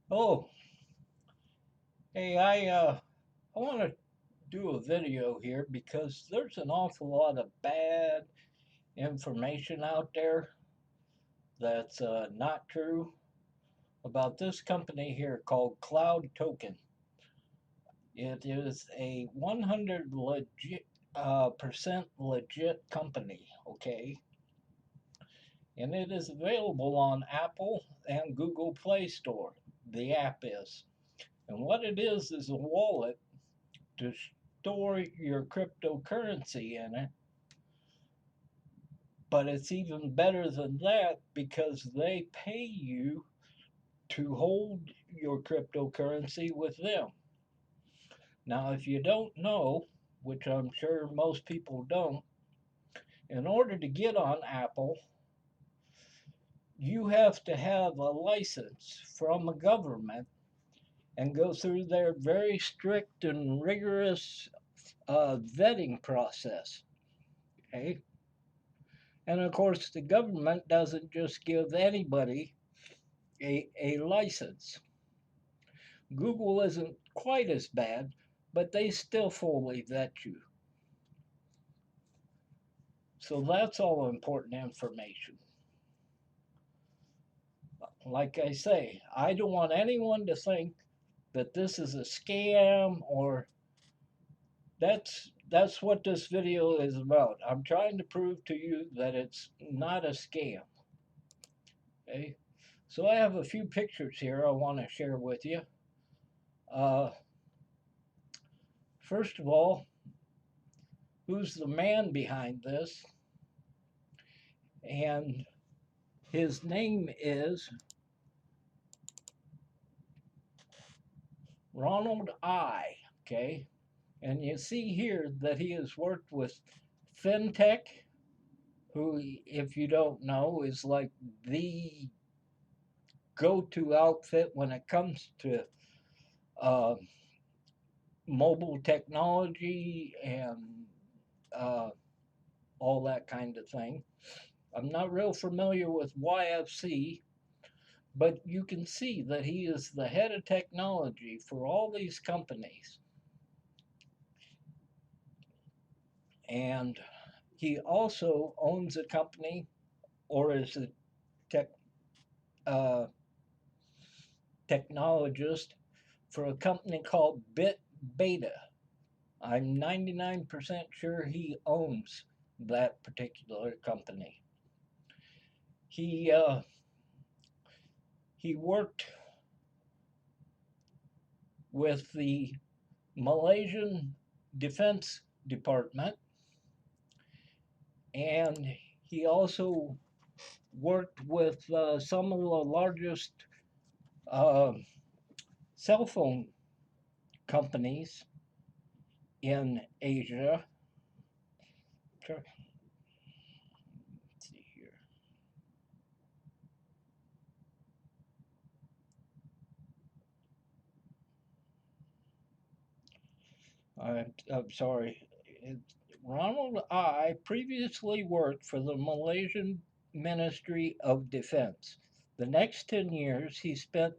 Oh, hey, I want to do a video here because there's an awful lot of bad information out there that's not true about this company here called Cloud Token. It is a 100 legit percent legit company, okay? And it is available on Apple and Google Play Store. The app is. And what it is a wallet to store your cryptocurrency in it. But it's even better than that because they pay you to hold your cryptocurrency with them. Now, if you don't know, which I'm sure most people don't, in order to get on Apple, you have to have a license from a government and go through their very strict and rigorous vetting process. Okay? And of course, the government doesn't just give anybody a license. Google isn't quite as bad, but they still fully vet you. So that's all important information. Like I say, I don't want anyone to think that this is a scam or that's what this video is about. I'm trying to prove to you that it's not a scam. Okay? So I have a few pictures here I want to share with you. Uh, First of all, who's the man behind this? And his name is Ronald I. Okay. And you see here that he has worked with FinTech, who, if you don't know, is like the go to outfit when it comes to uh, mobile technology and uh, all that kind of thing. I'm not real familiar with YFC, but you can see that he is the head of technology for all these companies. And he also owns a company or is a tech uh, technologist for a company called Bit Beta. I'm 99% sure he owns that particular company. He uh, he worked with the Malaysian Defense Department, and he also worked with some of the largest uh, cell phone companies in Asia. Let's see here. I'm sorry. Ronald I previously worked for the Malaysian Ministry of Defense. The next 10 years he spent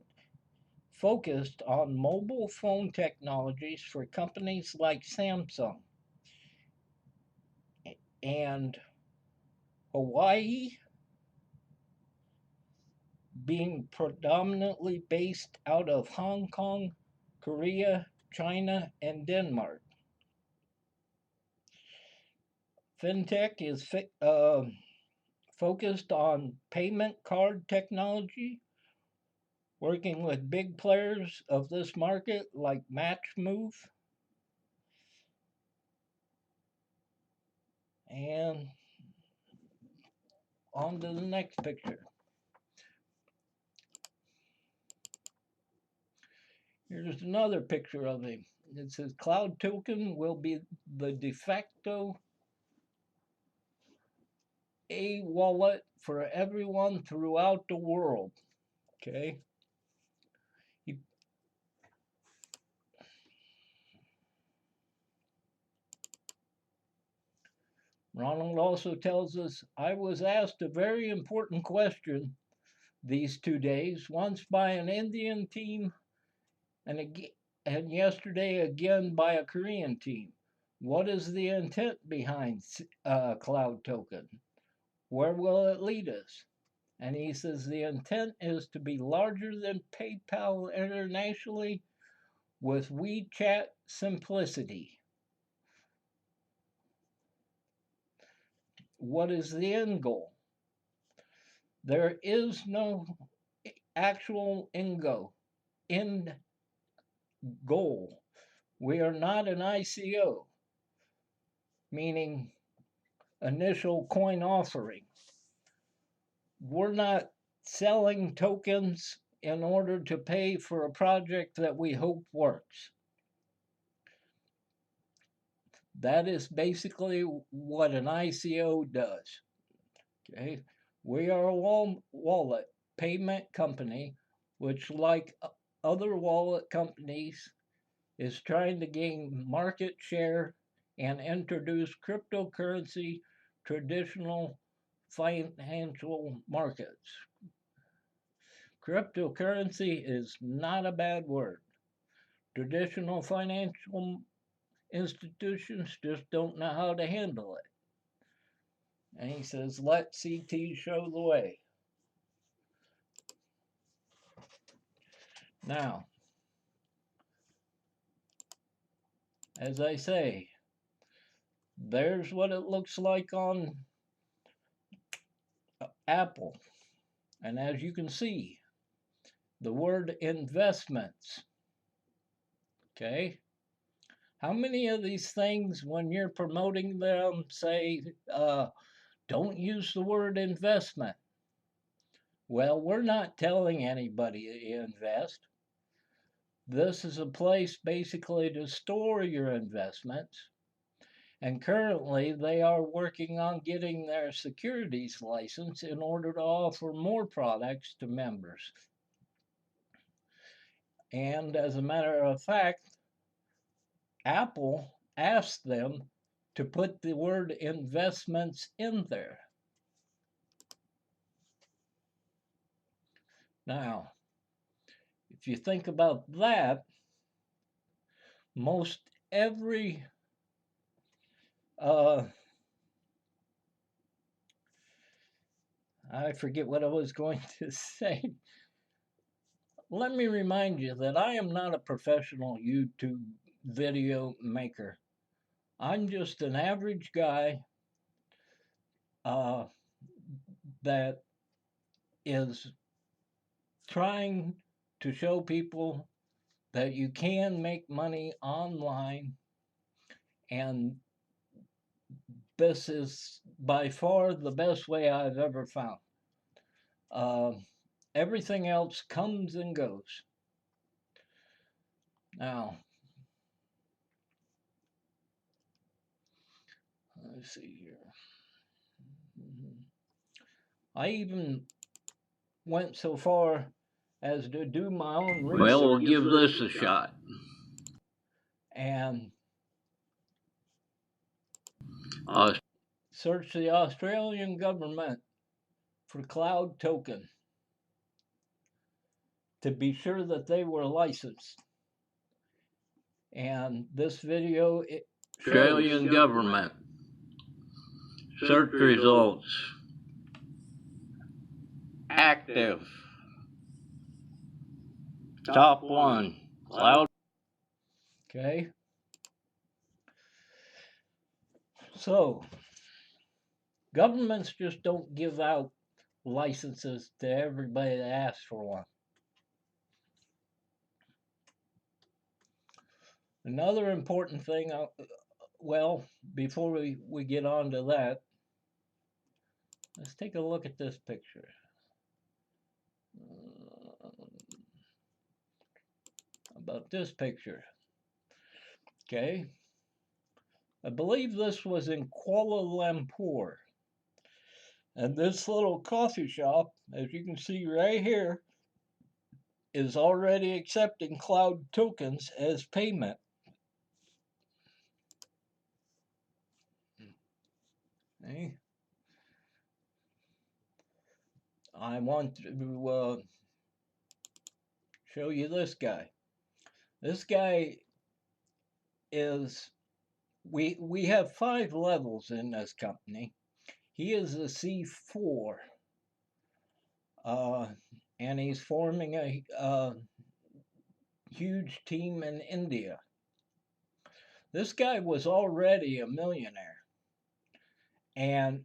focused on mobile phone technologies for companies like Samsung and Hawaii, being predominantly based out of Hong Kong, Korea, China, and Denmark. FinTech is focused on payment card technology, working with big players of this market like Matchmove. And on to the next picture. Here's another picture of him. It says Cloud Token will be the de facto a wallet for everyone throughout the world. Okay. He, Ronald also tells us I was asked a very important question these 2 days, once by an Indian team and yesterday again by a Korean team. What is the intent behind Cloud Token? Where will it lead us? And he says the intent is to be larger than PayPal internationally with WeChat simplicity. What is the end goal? There is no actual end goal. We are not an ICO, meaning initial coin offering. We're not selling tokens in order to pay for a project that we hope works. That is basically what an ICO does. Okay, we are a wallet payment company, which, like other wallet companies, is trying to gain market share and introduce cryptocurrency traditional financial markets. Cryptocurrency is not a bad word. Traditional financial institutions just don't know how to handle it. And he says, let CT show the way. Now, as I say, there's what it looks like on Apple. And as you can see, the word investments. Okay? How many of these things, when you're promoting them, say, don't use the word investment? Well, we're not telling anybody to invest. This is a place basically to store your investments. And currently, they are working on getting their securities license in order to offer more products to members. And as a matter of fact, Apple asked them to put the word investments in there. Now, if you think about that, most every I forget what I was going to say. Let me remind you that I am not a professional YouTube video maker. I'm just an average guy that is trying to show people that you can make money online, and this is by far the best way I've ever found. Everything else comes and goes. Now, let's see here. I even went so far as to do my own research. Well, we'll give this a shot. And search the Australian government for Cloud Token to be sure that they were licensed. And this video, Australian government. Search results. Active. Top one. Cloud. Okay. So, governments just don't give out licenses to everybody that asks for one. Another important thing, well, before we get on to that, let's take a look at this picture. About this picture. Okay. I believe this was in Kuala Lumpur. And this little coffee shop, as you can see right here, is already accepting Cloud tokens as payment. Okay. I want to show you this guy. This guy is we have 5 levels in this company. He is a C4, uh, and he's forming a huge team in India. This guy was already a millionaire, and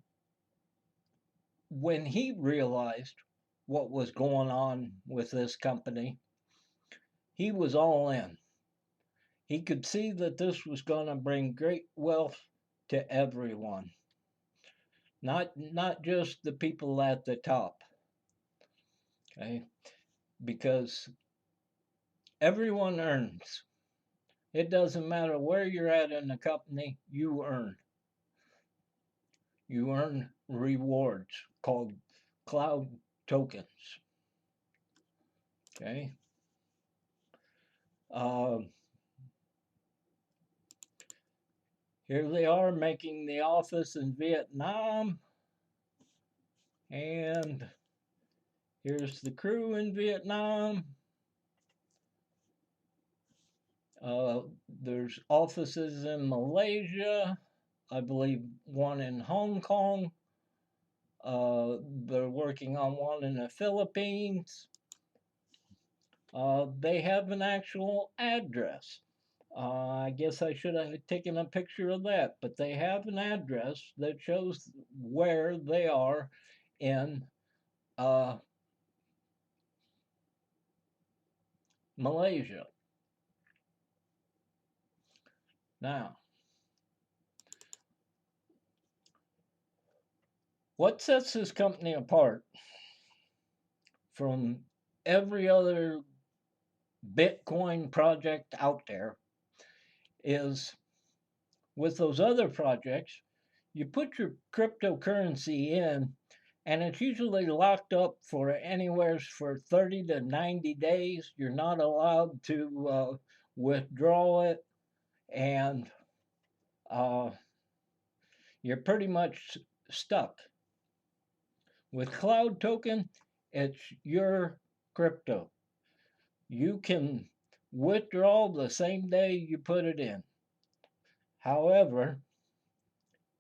when he realized what was going on with this company, he was all in. He could see that this was going to bring great wealth to everyone, not just the people at the top. Okay, because everyone earns. It doesn't matter where you're at in the company, you earn. You earn rewards called cloud tokens. Okay. Uh, Here they are making the office in Vietnam. And here's the crew in Vietnam. There's offices in Malaysia. I believe one in Hong Kong. They're working on one in the Philippines. They have an actual address. I guess I should have taken a picture of that, but they have an address that shows where they are in uh, Malaysia. Now, what sets this company apart from every other Bitcoin project out there is with those other projects, you put your cryptocurrency in, and it's usually locked up for anywhere for 30 to 90 days. You're not allowed to withdraw it, and uh, you're pretty much stuck. With Cloud Token, it's your crypto. You can withdraw the same day you put it in. However,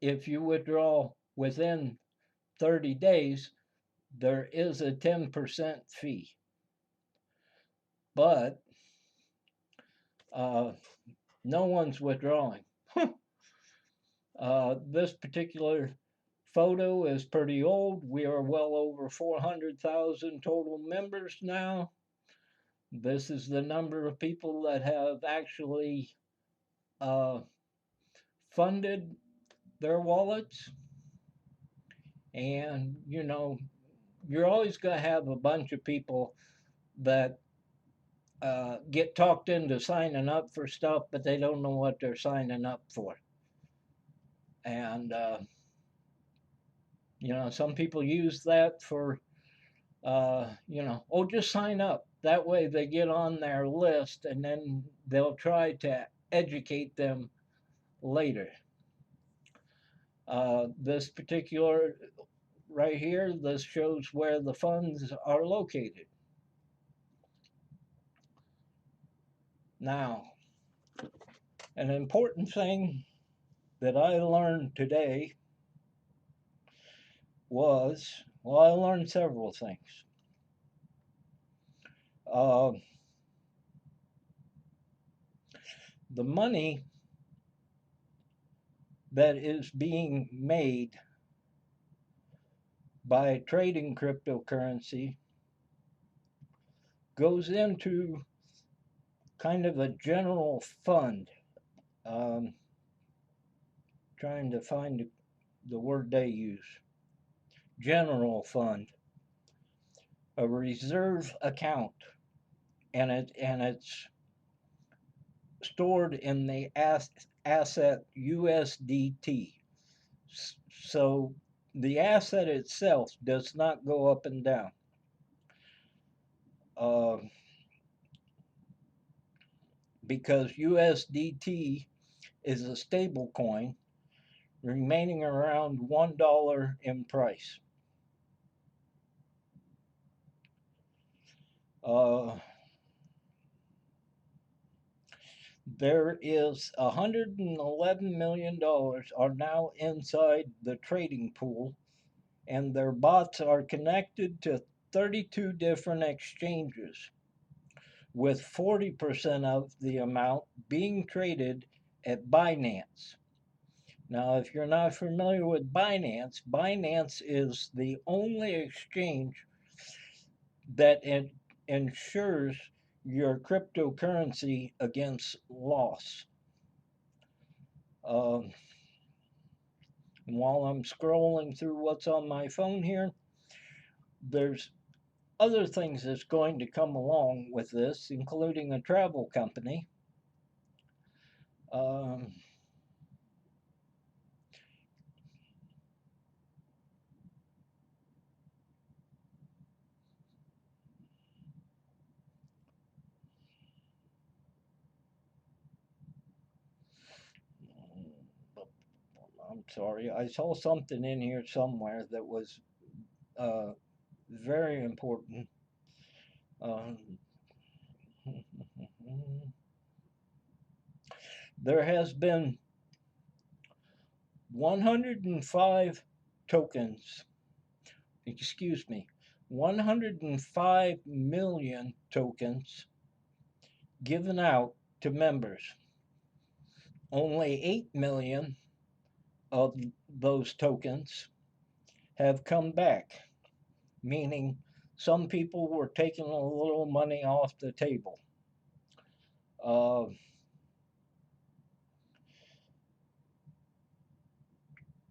if you withdraw within 30 days, there is a 10% fee. But uh, no one's withdrawing. This particular photo is pretty old. We are well over 400,000 total members now. This is the number of people that have actually uh, funded their wallets. And, you're always going to have a bunch of people that get talked into signing up for stuff, but they don't know what they're signing up for. And, some people use that for, oh, just sign up. That way they get on their list and then they'll try to educate them later. This particular right here, this shows where the funds are located. Now, an important thing that I learned today was, well, I learned several things. Uh, the money that is being made by trading cryptocurrency goes into kind of a general fund. Um, Trying to find the word they use. General fund, a reserve account, and it's stored in the asset USDT. So the asset itself does not go up and down. Uh, because USDT is a stable coin remaining around $1 in price. Uh, there is $111 million are now inside the trading pool, and their bots are connected to 32 different exchanges, with 40% of the amount being traded at Binance. Now, if you're not familiar with Binance, Binance is the only exchange that ensures your cryptocurrency against loss. Um, while I'm scrolling through what's on my phone here, there's other things that's going to come along with this, including a travel company. Um, I'm sorry, I saw something in here somewhere that was uh, very important. Um, there has been 105 tokens, excuse me, 105 million tokens given out to members. Only 8 million of those tokens have come back, meaning some people were taking a little money off the table. Uh,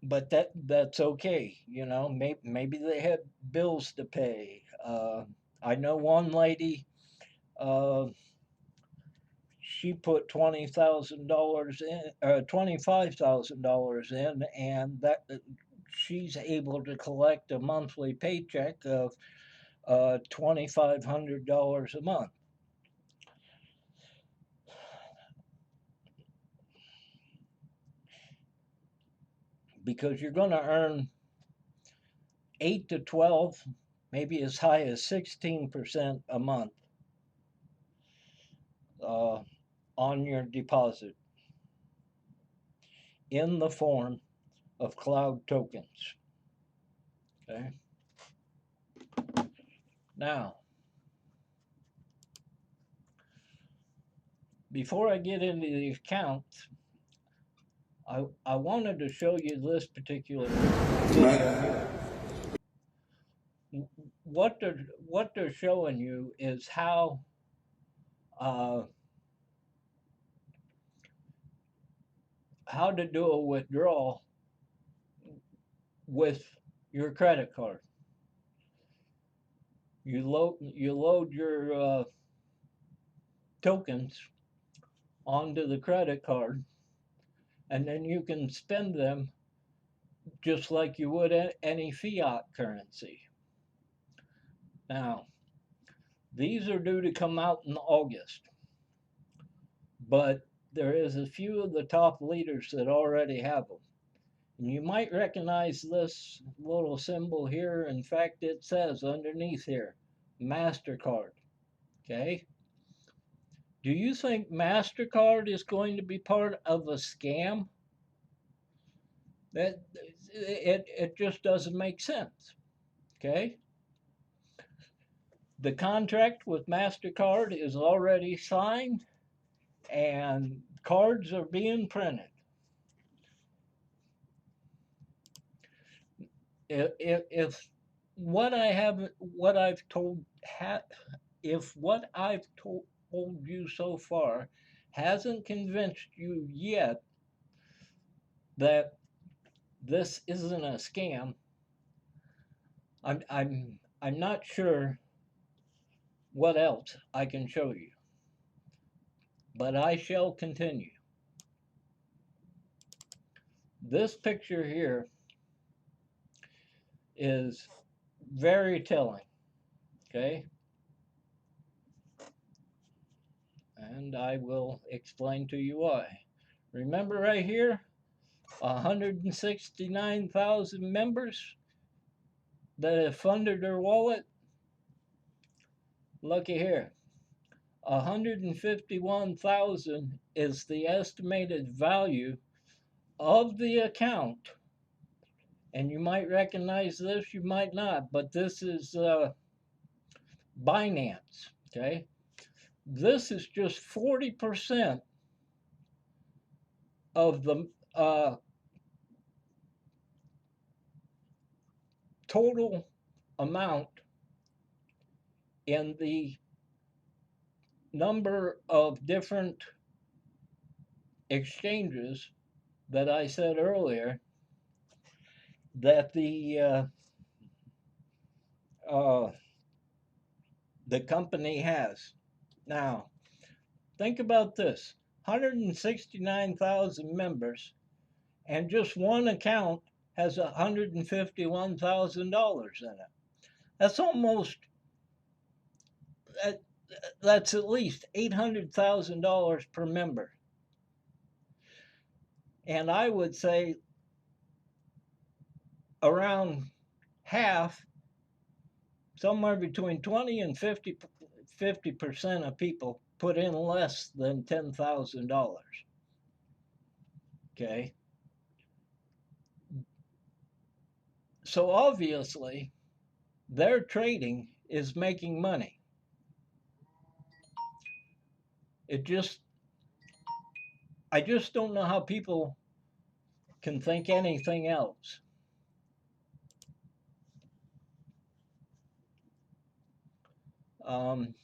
but that's okay, you know. Maybe they had bills to pay. I know one lady. Uh, she put $20,000 in, $25,000 in, and that she's able to collect a monthly paycheck of $2,500 a month. Because you're going to earn 8 to 12, maybe as high as 16% a month uh, on your deposit in the form of cloud tokens. Okay. Now, before I get into the accounts, I wanted to show you this particular video here. What they're showing you is uh, how to do a withdrawal with your credit card. You load your tokens onto the credit card, and then you can spend them just like you would any fiat currency. Now, these are due to come out in August, but there is a few of the top leaders that already have them. And you might recognize this little symbol here. In fact, it says underneath here, MasterCard. Okay? Do you think MasterCard is going to be part of a scam? That it just doesn't make sense. Okay? The contract with MasterCard is already signed and cards are being printed. If what I have, what I've told, if what I've told you so far hasn't convinced you yet that this isn't a scam, I'm not sure what else I can show you, but I shall continue. This picture here is very telling, okay? And I will explain to you why. Remember right here, 169,000 members that have funded their wallet. Looky here. 151,000 is the estimated value of the account. And you might recognize this, you might not, but this is Binance. Okay. This is just 40% of the total amount in the number of different exchanges that I said earlier that uh, the company has. Now, think about this: 169,000 members, and just one account has $151,000 in it. That's almost that, that's at least $800,000 per member. And I would say around half, somewhere between 20 and 50% of people put in less than $10,000. Okay. So obviously, their trading is making money. It just, I just don't know how people can think anything else. Um,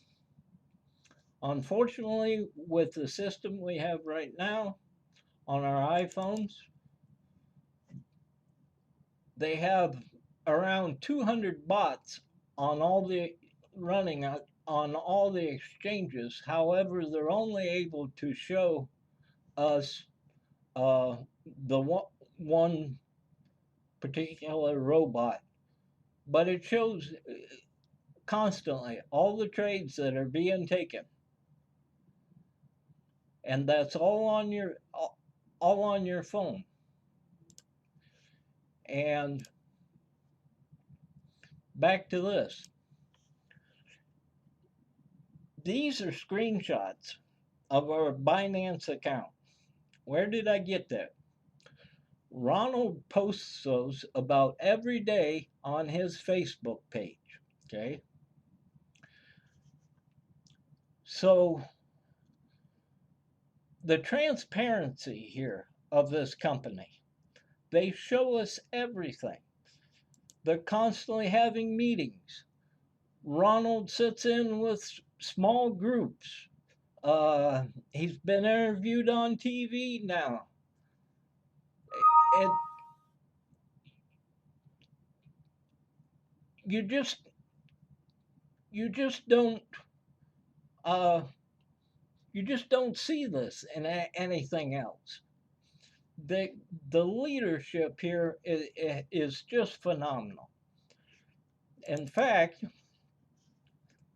Unfortunately, with the system we have right now on our iPhones, they have around 200 bots on all the running on all the exchanges. However, they're only able to show us uh, the one particular robot, but it shows constantly all the trades that are being taken, and that's all on your phone. And back to this. These are screenshots of our Binance account. Where did I get that? Ronald posts those about every day on his Facebook page. Okay. So the transparency here of this company, they show us everything. They're constantly having meetings. Ronald sits in with small groups. He's been interviewed on TV now. It, you just you just don't uh, you just don't see this in anything else. The the leadership here is just phenomenal. In fact,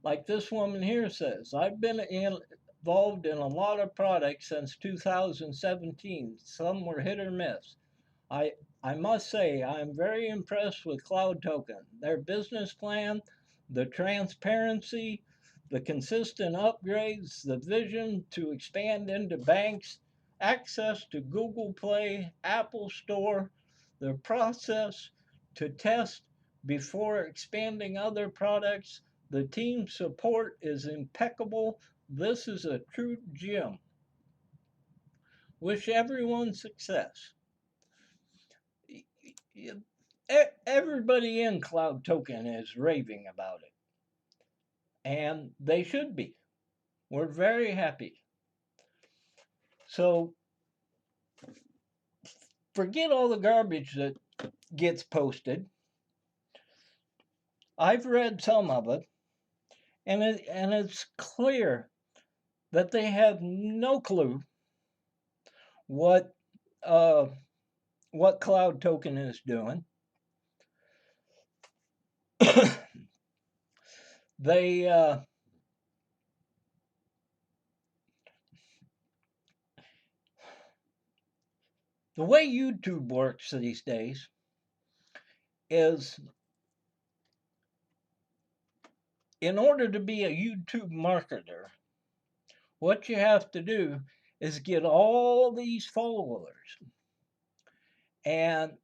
like this woman here says, I've been involved in a lot of products since 2017. Some were hit or miss. I I must say I'm very impressed with Cloud Token. Their business plan, the transparency, the consistent upgrades, the vision to expand into banks, access to Google Play, Apple Store, the process to test before expanding other products. The team support is impeccable. This is a true gem. Wish everyone success. Everybody in Cloud Token is raving about it, and they should be. We're very happy. So forget all the garbage that gets posted. I've read some of it, and it's clear that they have no clue what uh, what Cloud Token is doing. they The way YouTube works these days is in order to be a YouTube marketer, what you have to do is get all these followers, and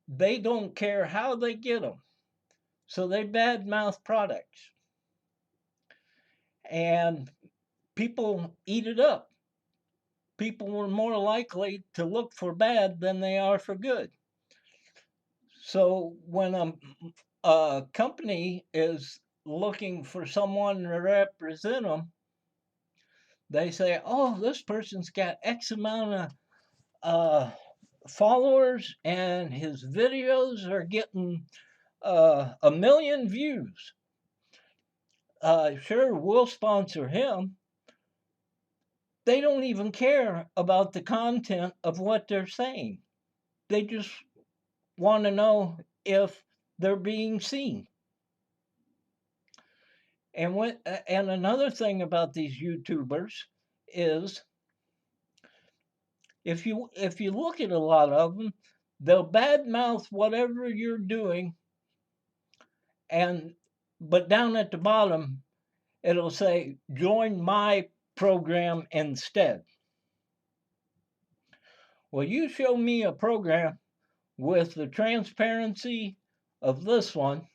they don't care how they get them. So they badmouth products, and people eat it up. People are more likely to look for bad than they are for good. So when a company is looking for someone to represent them, they say, "Oh, this person's got X amount of followers, and his videos are getting 1 million views. Sure, we'll sponsor him." They don't even care about the content of what they're saying. They just want to know if they're being seen. And another thing about these YouTubers is if you look at a lot of them, they'll badmouth whatever you're doing, and but down at the bottom it'll say join my program instead. Well, you show me a program with the transparency of this one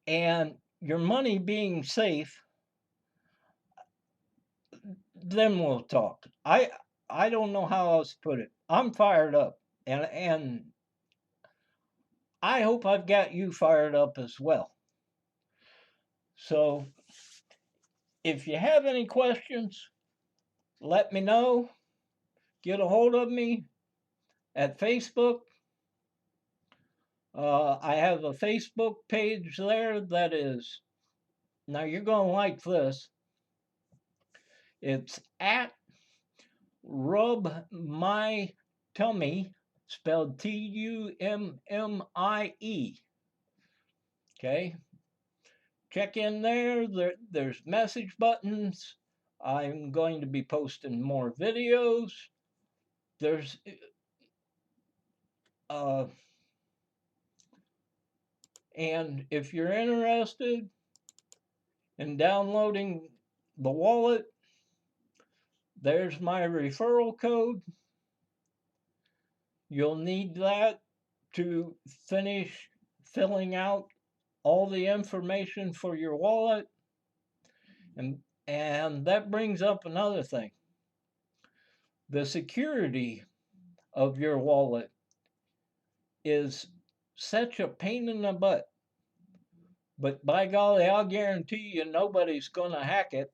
and your money being safe, then we'll talk. I don't know how else to put it. I'm fired up, and I hope I've got you fired up as well. So if you have any questions, let me know. Get a hold of me at Facebook. I have a Facebook page there that is, now you're going to like this. It's at Rub My Tummy, spelled Tummie. Okay. Check in there. There's message buttons. I'm going to be posting more videos. There's and if you're interested in downloading the wallet, there's my referral code. You'll need that to finish filling out all the information for your wallet. And that brings up another thing. The security of your wallet is such a pain in the butt. But by golly, I'll guarantee you nobody's going to hack it.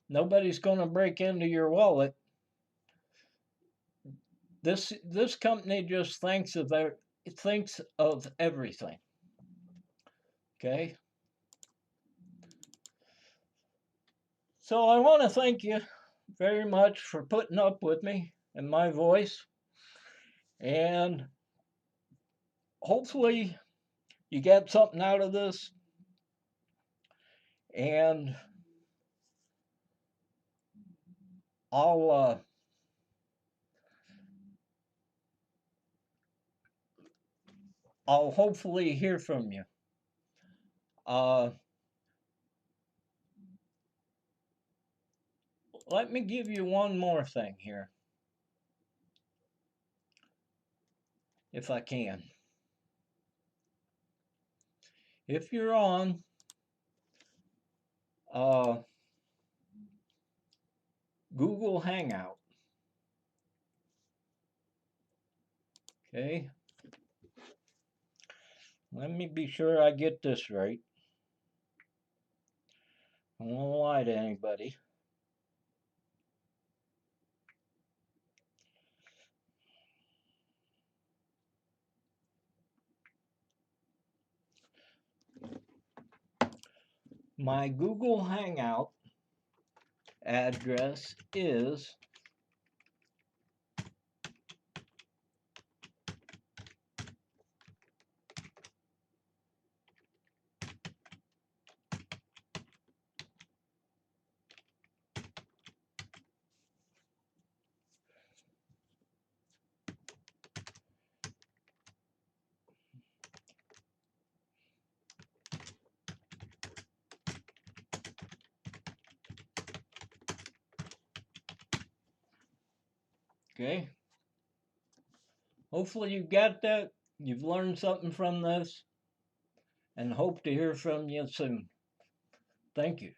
Nobody's going to break into your wallet. This company just thinks of everything. Okay? So I want to thank you very much for putting up with me and my voice. And hopefully you get something out of this. And I'll I'll hopefully hear from you. Let me give you one more thing here, if I can. If you're on Google Hangout, okay, let me be sure I get this right. I won't lie to anybody. My Google Hangout address is Okay? Hopefully you got that. You've learned something from this, and hope to hear from you soon. Thank you.